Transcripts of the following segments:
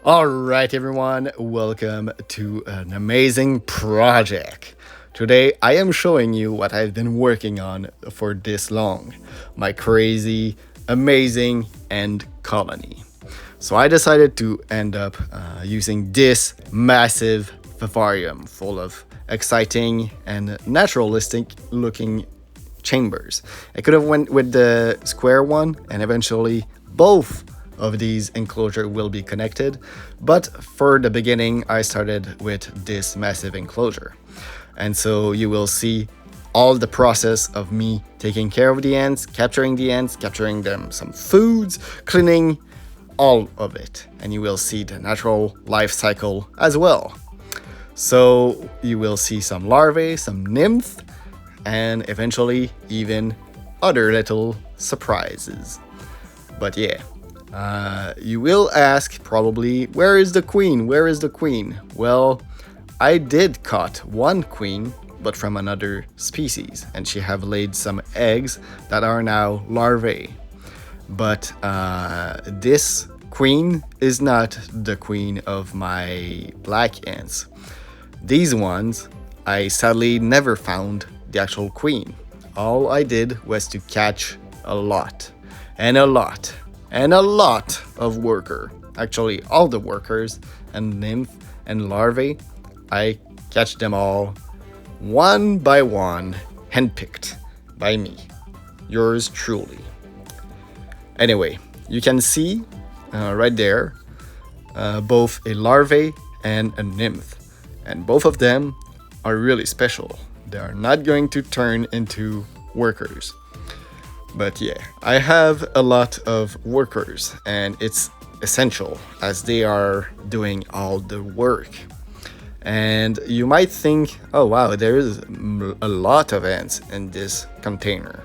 All right, everyone, welcome to an amazing project. Today, I am showing you what I've been working on for this long, my crazy, amazing, and colony. So I decided to end up using this massive vivarium full of exciting and naturalistic looking chambers. I could have went with the square one, and eventually both of these enclosure will be connected, but for the beginning I started with this massive enclosure. And so you will see all the process of me taking care of the ants, capturing them some foods, cleaning, all of it. And you will see the natural life cycle as well. So you will see some larvae, some nymphs, and eventually even other little surprises. But yeah, you will ask probably, where is the queen? Where is the queen? Well, I did caught one queen, but from another species, and she have laid some eggs that are now larvae. But this queen is not the queen of my black ants. These ones, I sadly never found the actual queen. All I did was to catch a lot, and a lot, and a lot of worker. Actually, all the workers and nymph and larvae, I catch them all one by one, handpicked by me, yours truly. Anyway, you can see right there both a larvae and a nymph, and both of them are really special. They are not going to turn into workers. But yeah, I have a lot of workers, and it's essential as they are doing all the work. And you might think, oh wow, there is a lot of ants in this container.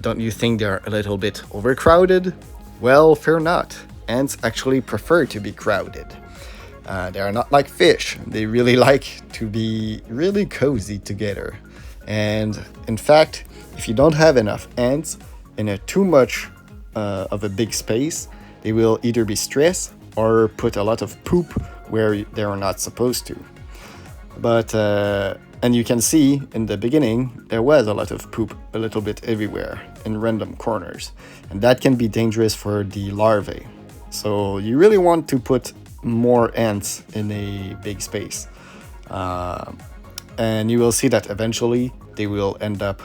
Don't you think they're a little bit overcrowded? Well, fear not. Ants actually prefer to be crowded. They are not like fish. They really like to be really cozy together. And in fact, if you don't have enough ants in a too much of a big space, they will either be stressed or put a lot of poop where they are not supposed to. But and you can see in the beginning there was a lot of poop a little bit everywhere in random corners, and that can be dangerous for the larvae. So you really want to put more ants in a big space, and you will see that eventually they will end up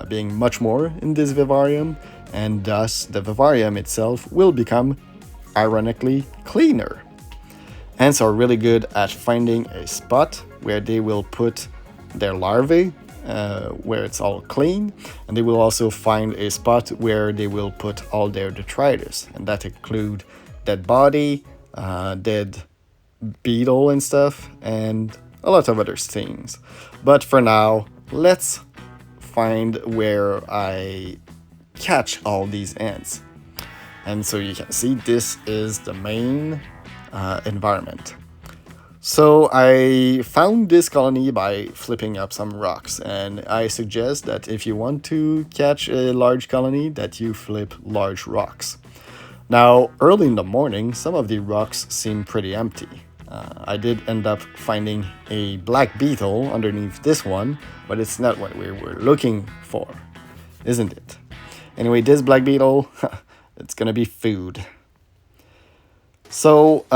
being much more in this vivarium, and thus the vivarium itself will become ironically cleaner. Ants are really good at finding a spot where they will put their larvae, where it's all clean, and they will also find a spot where they will put all their detritus, and that include dead body, dead beetle and stuff, and a lot of other things. But for now, let's find where I catch all these ants. And so you can see this is the main environment. So I found this colony by flipping up some rocks, and I suggest that if you want to catch a large colony, that you flip large rocks. Now, early in the morning, some of the rocks seem pretty empty. I did end up finding a black beetle underneath this one, but it's not what we were looking for, isn't it? Anyway, this black beetle, it's gonna be food. So,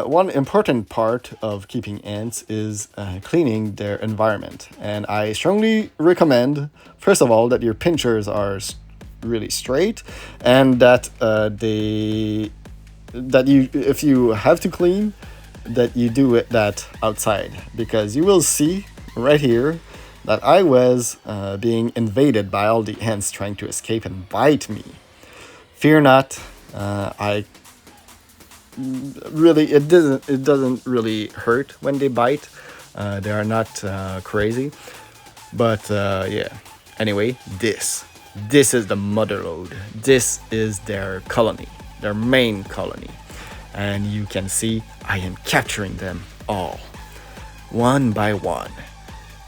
one important part of keeping ants is cleaning their environment. And I strongly recommend, first of all, that your pinchers are really straight, and that if you have to clean, that you do that outside, because you will see right here that I was being invaded by all the ants trying to escape and bite me. Fear not, I really it doesn't really hurt when they bite. They are not crazy, but yeah. Anyway, this is the mother lode. This is their colony, their main colony, and you can see I am capturing them all one by one.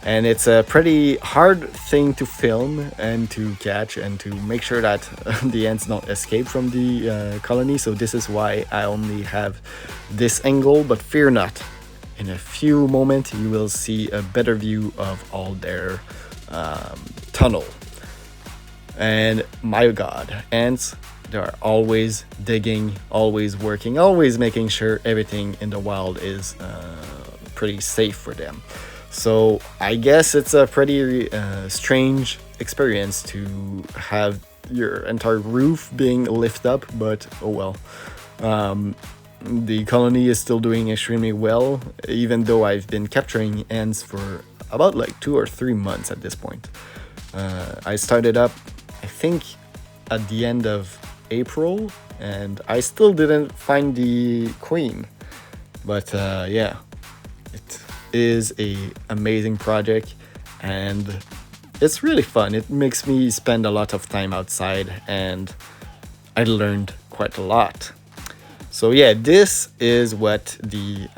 And it's a pretty hard thing to film and to catch and to make sure that the ants don't escape from the colony. So this is why I only have this angle, but fear not. In a few moments, you will see a better view of all their tunnel. And my God, ants, they are always digging, always working, always making sure everything in the wild is pretty safe for them. So I guess it's a pretty strange experience to have your entire roof being lifted up, but oh well. The colony is still doing extremely well, even though I've been capturing ants for about like 2 or 3 months at this point. I started up, I think, at the end of April, and I still didn't find the queen. But yeah, it is a amazing project, and it's really fun. It makes me spend a lot of time outside, and I learned quite a lot. So yeah, this is what the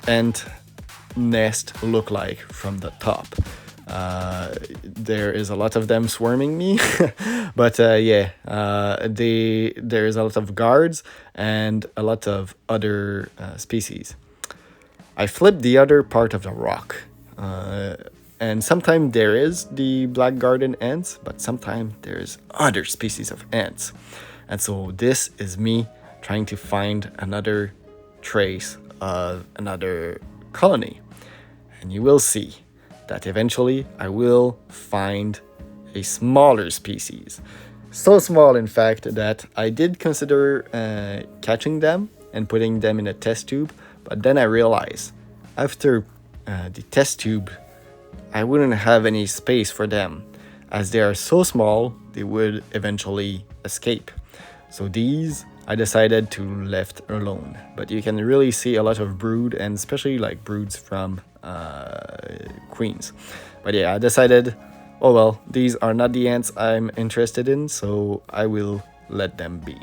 ant nest look like from the top. There is a lot of them swarming me, but yeah, there is a lot of guards and a lot of other species. I flipped the other part of the rock, and sometimes there is the black garden ants, but sometimes there's other species of ants. And so this is me trying to find another trace of another colony. And you will see that eventually I will find a smaller species. So small, in fact, that I did consider catching them and putting them in a test tube, but then I realized after the test tube, I wouldn't have any space for them. As they are so small, they would eventually escape. So these I decided to left alone. But you can really see a lot of brood, and especially like broods from queens. But yeah, I decided, oh well, these are not the ants I'm interested in, so I will let them be.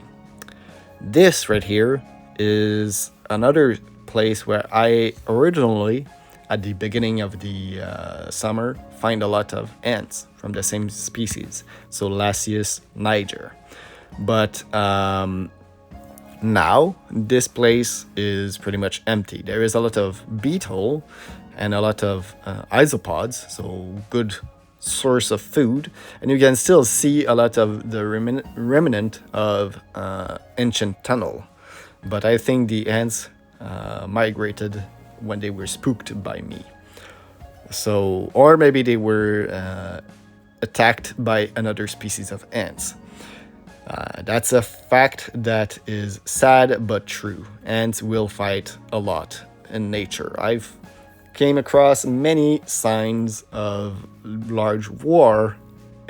This right here is another place where I originally, at the beginning of the summer, find a lot of ants from the same species, so lassius niger. But now this place is pretty much empty. There is a lot of beetle and a lot of isopods, so good source of food, and you can still see a lot of the remnant of ancient tunnel. But I think the ants migrated when they were spooked by me. So, or maybe they were attacked by another species of ants. That's a fact that is sad but true. Ants will fight a lot in nature. I've came across many signs of large war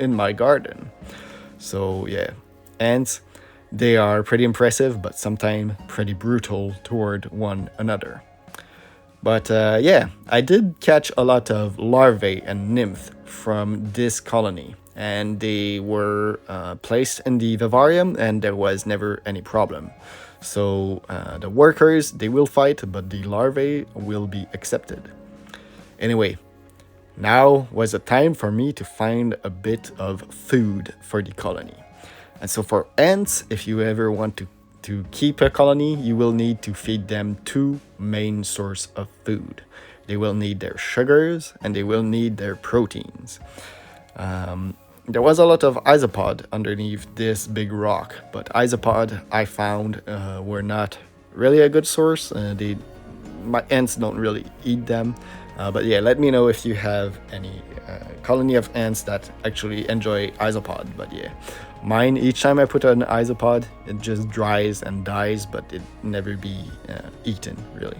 in my garden. So yeah, ants, they are pretty impressive, but sometimes pretty brutal toward one another. But yeah, I did catch a lot of larvae and nymph from this colony, and they were placed in the vivarium, and there was never any problem. So the workers, they will fight, but the larvae will be accepted. Anyway, now was the time for me to find a bit of food for the colony. And so for ants, if you ever want to keep a colony, you will need to feed them two main sources of food. They will need their sugars and they will need their proteins. There was a lot of isopod underneath this big rock, but isopod I found were not really a good source. My ants don't really eat them. But yeah, let me know if you have any colony of ants that actually enjoy isopod. But yeah, mine, each time I put an isopod, it just dries and dies, but it never be eaten, really.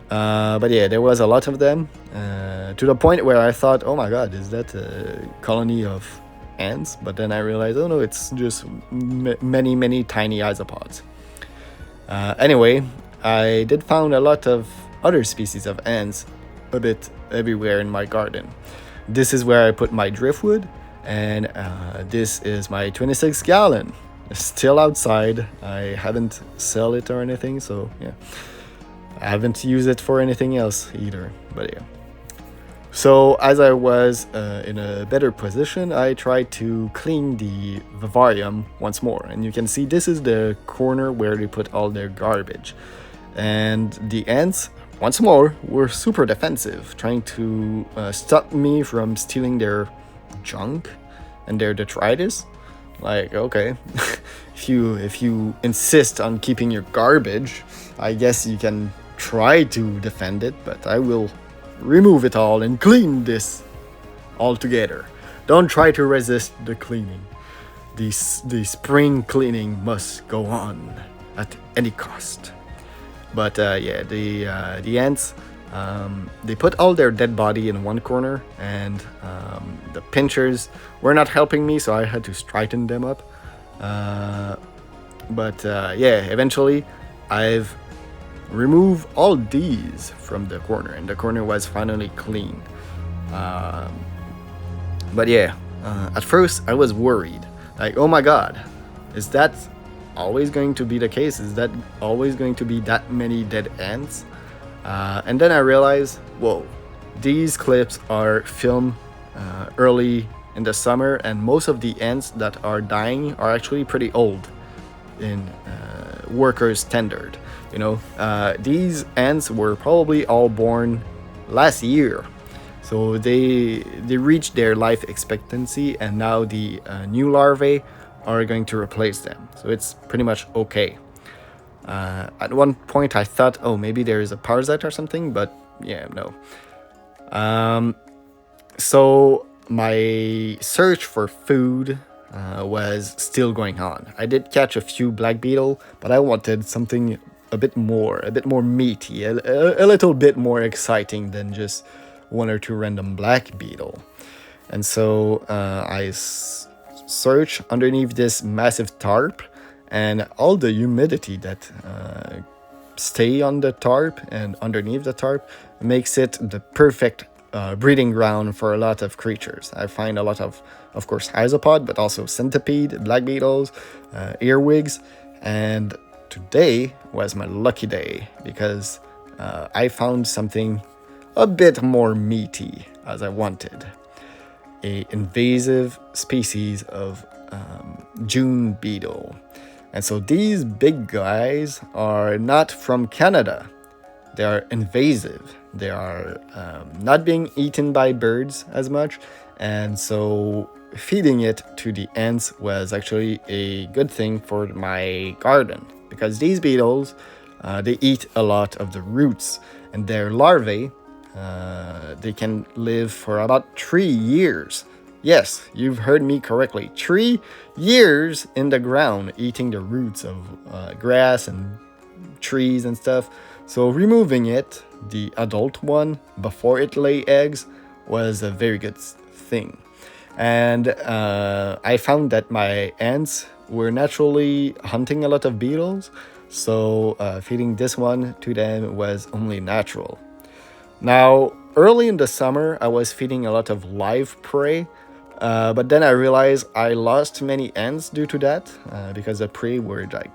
But yeah, there was a lot of them, to the point where I thought, oh my god, is that a colony of ants? But then I realized, oh no, it's just many tiny isopods. Anyway, I did found a lot of other species of ants a bit everywhere in my garden. This is where I put my driftwood, and this is my 26 gallon. It's still outside. I haven't sell it or anything, so yeah. I haven't used it for anything else either, but yeah. So as I was in a better position, I tried to clean the vivarium once more. And you can see this is the corner where they put all their garbage. And the ants, once more, were super defensive, trying to stop me from stealing their junk and their detritus. Like, okay, if you insist on keeping your garbage, I guess you can try to defend it, but I will remove it all and clean this altogether. Don't try to resist the cleaning. The spring cleaning must go on at any cost. But yeah, the ants, they put all their dead body in one corner, and the pinchers were not helping me, so I had to straighten them up. But yeah, eventually I've removed all these from the corner, and the corner was finally clean. But yeah, at first I was worried. Like, oh my god, is that always going to be the case? Is that always going to be that many dead ants? And then I realized, whoa, these clips are filmed early in the summer, and most of the ants that are dying are actually pretty old in workers' standard. You know, these ants were probably all born last year, so they reached their life expectancy, and now the new larvae are going to replace them. So it's pretty much okay. At one point I thought, oh, maybe there is a parasite or something, but yeah, no. So my search for food was still going on. I did catch a few black beetle, but I wanted something a bit more meaty, a little bit more exciting than just one or two random black beetle. And so I search underneath this massive tarp, and all the humidity that stay on the tarp and underneath the tarp makes it the perfect breeding ground for a lot of creatures. I find a lot of course, isopod, but also centipede, black beetles, earwigs, and today was my lucky day because I found something a bit more meaty as I wanted. A invasive species of June beetle. And so these big guys are not from Canada. They are invasive. They are not being eaten by birds as much. And so feeding it to the ants was actually a good thing for my garden, because these beetles, they eat a lot of the roots, and their larvae, they can live for about 3 years. Yes, you've heard me correctly. 3 years in the ground eating the roots of grass and trees and stuff. So removing it, the adult one, before it lay eggs was a very good thing. And I found that my ants were naturally hunting a lot of beetles, so feeding this one to them was only natural. Now, early in the summer, I was feeding a lot of live prey, but then I realized I lost many ants due to that, because the prey were like,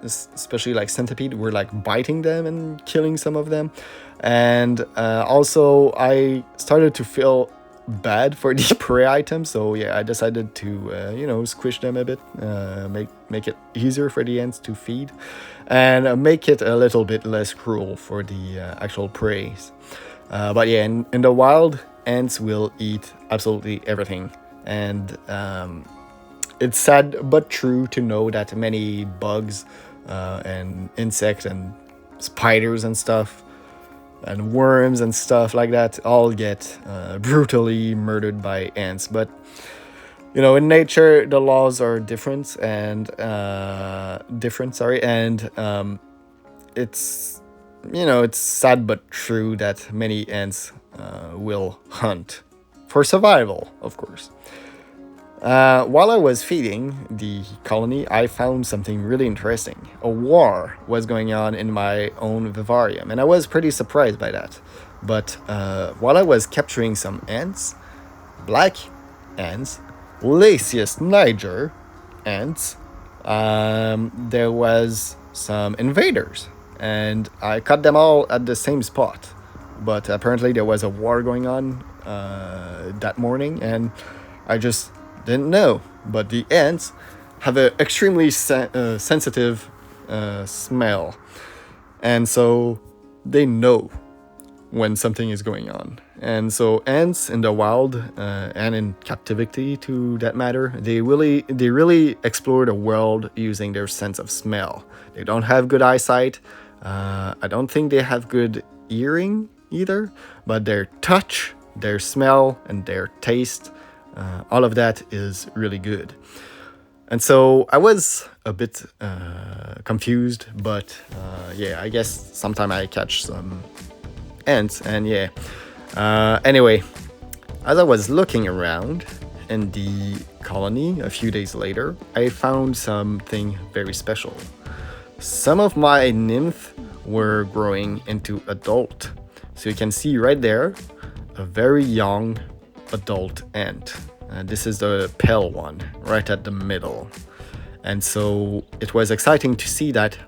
especially like centipede, were like biting them and killing some of them. And also I started to feel bad for the prey items, so yeah, I decided to squish them a bit, make it easier for the ants to feed, and make it a little bit less cruel for the actual prey. But yeah, in the wild, ants will eat absolutely everything, and it's sad but true to know that many bugs and insects and spiders and stuff and worms and stuff like that all get brutally murdered by ants. But in nature the laws are different, and it's it's sad but true that many ants will hunt for survival, of course. While I was feeding the colony, I found something really interesting. A war was going on in my own vivarium, and I was pretty surprised by that. But while I was capturing some ants, black ants, lassius niger ants, there was some invaders, and I caught them all at the same spot. but apparently there was a war going on that morning, and I just didn't know. But the ants have an extremely sensitive smell, and so they know when something is going on. And so ants in the wild and in captivity, to that matter, they really explore the world using their sense of smell. They don't have good eyesight. I don't think they have good hearing either, but their touch, their smell, and their taste, all of that is really good. And so I was a bit confused, but yeah, I guess sometime I catch some ants, and yeah. Anyway, as I was looking around in the colony a few days later, I found something very special. Some of my nymph were growing into adult. So you can see right there a very young adult ant. This is the pale one, right at the middle. And so it was exciting to see that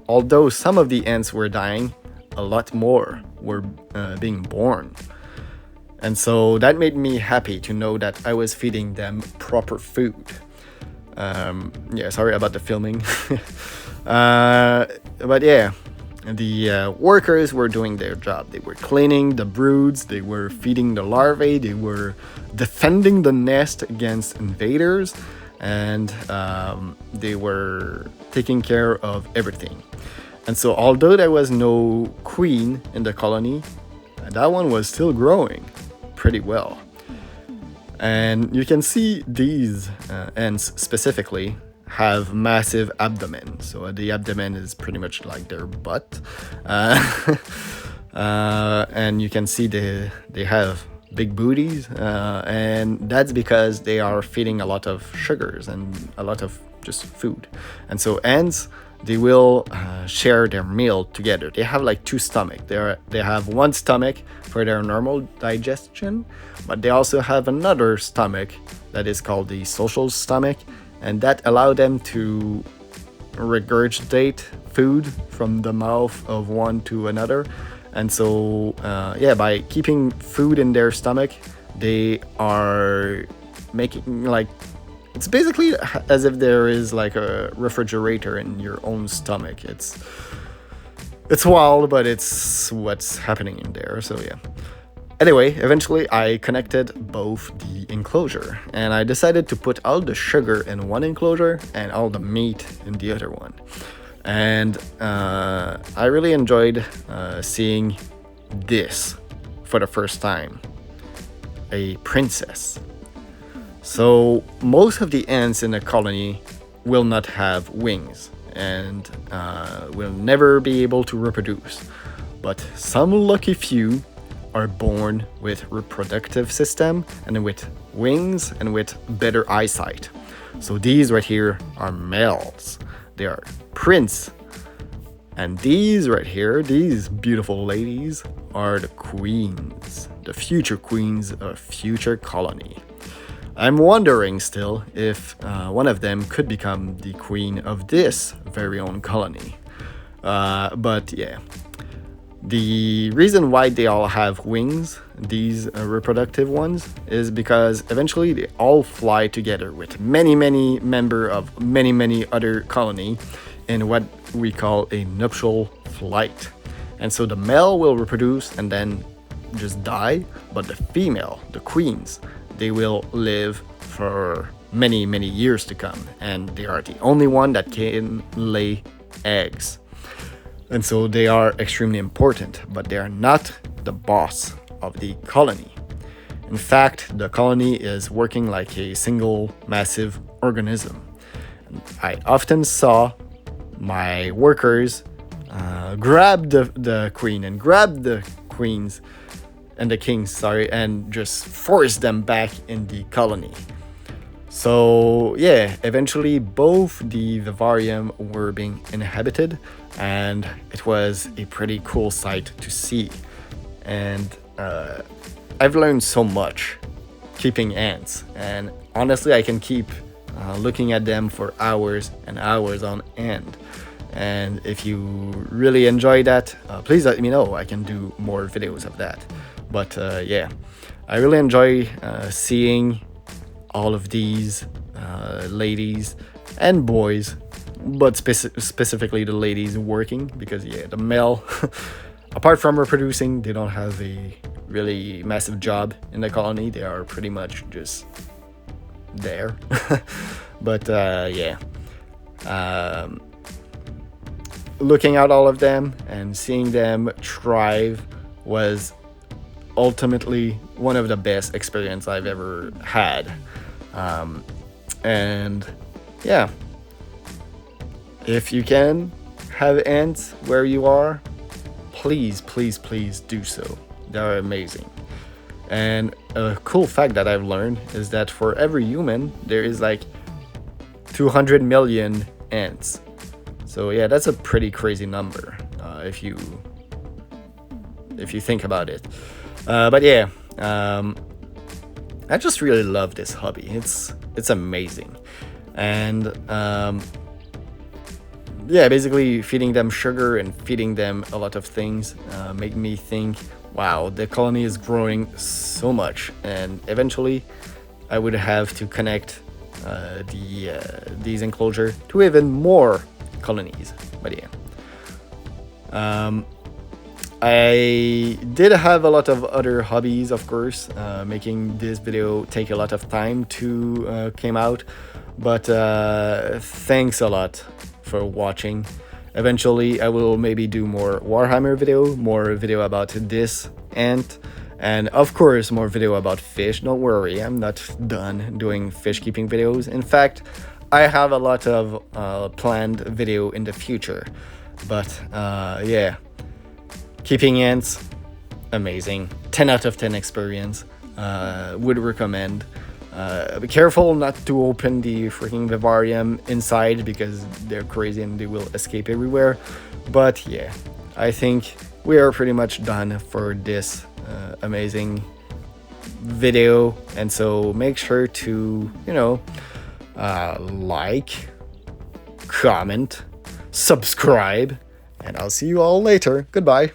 although some of the ants were dying, a lot more were being born. And so that made me happy to know that I was feeding them proper food. Yeah, sorry about the filming. But yeah, the workers were doing their job. They were cleaning the broods, they were feeding the larvae, they were defending the nest against invaders, and they were taking care of everything. And so although there was no queen in the colony, that one was still growing pretty well. And you can see these ants specifically have massive abdomen. So the abdomen is pretty much like their butt. And you can see they have big booties. And that's because they are feeding a lot of sugars and a lot of just food. And so ants, they will share their meal together. They have like two stomachs. They have one stomach for their normal digestion, but they also have another stomach that is called the social stomach, and that allow them to regurgitate food from the mouth of one to another. And so, yeah, by keeping food in their stomach, they are making like, it's basically as if there is like a refrigerator in your own stomach. It's wild, but it's what's happening in there. So yeah. Anyway, eventually I connected both the enclosure, and I decided to put all the sugar in one enclosure and all the meat in the other one. And I really enjoyed seeing this for the first time. A princess. So most of the ants in a colony will not have wings and will never be able to reproduce. But some lucky few are born with reproductive system and with wings and with better eyesight. So these right here are males. They are prince. And these right here, these beautiful ladies, are the queens, the future queens of future colony. I'm wondering still if one of them could become the queen of this very own colony. But yeah, the reason why they all have wings, these reproductive ones, is because eventually they all fly together with many member of many other colony in what we call a nuptial flight. And so the male will reproduce and then just die, but the female, the queens, they will live for many years to come, and they are the only one that can lay eggs. And so they are extremely important, but they are not the boss of the colony. In fact, the colony is working like a single massive organism. I often saw my workers grab the queen and grab the queens and the kings, and just force them back in the colony. So yeah, eventually both the vivarium were being inhabited, and it was a pretty cool sight to see. And I've learned so much keeping ants, and honestly I can keep looking at them for hours and hours on end. And if you really enjoy that, please let me know. I can do more videos of that. But yeah, I really enjoy seeing all of these ladies and boys, but specifically the ladies working, because yeah, the male apart from reproducing, they don't have a really massive job in the colony. They are pretty much just there. But yeah, looking at all of them and seeing them thrive was ultimately one of the best experience I've ever had. And yeah, if you can have ants where you are, please, please, please do so. They're amazing. And a cool fact that I've learned is that for every human, there is like 200 million ants. So yeah, that's a pretty crazy number if you think about it. But yeah, I just really love this hobby. It's amazing. And yeah, basically feeding them sugar and feeding them a lot of things make me think, wow, the colony is growing so much, and eventually I would have to connect these enclosure to even more colonies. But yeah, I did have a lot of other hobbies, of course. Making this video take a lot of time to came out, but thanks a lot for watching. Eventually I will maybe do more Warhammer video about this ant, and of course more video about fish. Don't worry, I'm not done doing fish keeping videos. In fact, I have a lot of planned video in the future. But yeah, keeping ants, amazing. 10 out of 10 experience. Would recommend. Be careful not to open the freaking vivarium inside, because they're crazy and they will escape everywhere. But yeah, I think we are pretty much done for this amazing video. And so make sure to, like, comment, subscribe, and I'll see you all later. Goodbye.